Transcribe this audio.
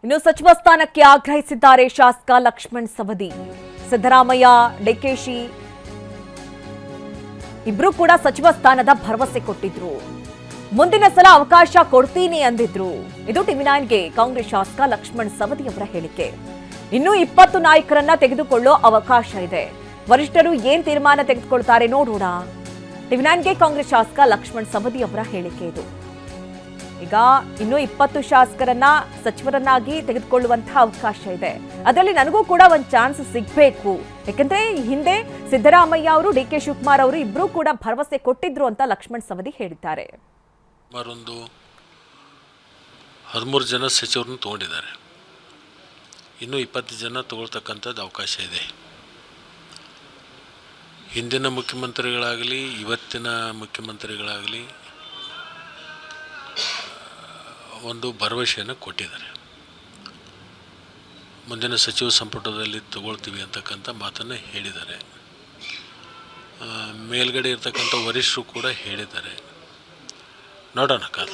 ಇನ್ನು ಸಚಿವ ಸ್ಥಾನಕ್ಕೆ ಆಗ್ರಹಿಸಿದ್ದಾರೆ ಶಾಸಕ ಲಕ್ಷ್ಮಣ್ ಸವದಿ. ಸಿದ್ದರಾಮಯ್ಯ, ಡಿಕೆಶಿ ಇಬ್ರು ಕೂಡ ಸಚಿವ ಸ್ಥಾನದ ಭರವಸೆ ಕೊಟ್ಟಿದ್ರು. ಮುಂದಿನ ಸಲ ಅವಕಾಶ ಕೊಡ್ತೀನಿ ಅಂದಿದ್ರು. ಇದು ಟಿವಿ9ಗೆ ಕಾಂಗ್ರೆಸ್ ಶಾಸಕ ಲಕ್ಷ್ಮಣ್ ಸವದಿ ಅವರ ಹೇಳಿಕೆ. ಇನ್ನು 20 ನಾಯಕರನ್ನ ತೆಗೆದುಕೊಳ್ಳೋ ಅವಕಾಶ ಇದೆ. ವರಿಷ್ಠರು ಏನ್ ತೀರ್ಮಾನ ತೆಗೆದುಕೊಳ್ತಾರೆ ನೋಡೋಣ. ಟಿವಿ9ಗೆ ಕಾಂಗ್ರೆಸ್ ಶಾಸಕ ಲಕ್ಷ್ಮಣ್ ಸವದಿ ಅವರ ಹೇಳಿಕೆ ಇದು. ಈಗ ಇನ್ನು 20 ಶಾಸಕರನ್ನ ಸಚಿವರನ್ನಾಗಿ ತೆಗೆದುಕೊಳ್ಳುವಂತಹ ಅವಕಾಶ ಇದೆ. ಅದರಲ್ಲಿ ನನಗೂ ಕೂಡ ಒಂದು ಚಾನ್ಸ್ ಸಿಗಬೇಕು. ಯಾಕಂದ್ರೆ ಹಿಂದೆ ಸಿದ್ದರಾಮಯ್ಯ ಅವರು, ಡಿಕೆ ಶಿವಕುಮಾರ್ ಅವರು ಇಬ್ರು ಕೂಡ ಭರವಸೆ ಕೊಟ್ಟಿದ್ರು ಅಂತ ಲಕ್ಷ್ಮಣ್ ಸವದಿ ಹೇಳಿದ್ದಾರೆ. ಒಂದು 13 ಜನ ಸಚಿವರನ್ನು ತಗೊಂಡಿದ್ದಾರೆ. ಇನ್ನು 20 ಜನ ತಗೊಳ್ತಕ್ಕಂಥದ್ದು ಅವಕಾಶ ಇದೆ. ಹಿಂದಿನ ಮುಖ್ಯಮಂತ್ರಿಗಳಾಗಲಿ ಇವತ್ತಿನ ಮುಖ್ಯಮಂತ್ರಿಗಳಾಗಲಿ ಒಂದು ಭರವಸೆಯನ್ನು ಕೊಟ್ಟಿದ್ದಾರೆ. ಮುಂದಿನ ಸಚಿವ ಸಂಪುಟದಲ್ಲಿ ತಗೊಳ್ತೀವಿ ಅಂತಕ್ಕಂಥ ಮಾತನ್ನು ಹೇಳಿದ್ದಾರೆ. ಮೇಲ್ಗಡೆ ಇರ್ತಕ್ಕಂಥ ವರಿಷ್ಠರು ಕೂಡ ಹೇಳಿದ್ದಾರೆ. ನೋಡೋಣ ಕಾಲ.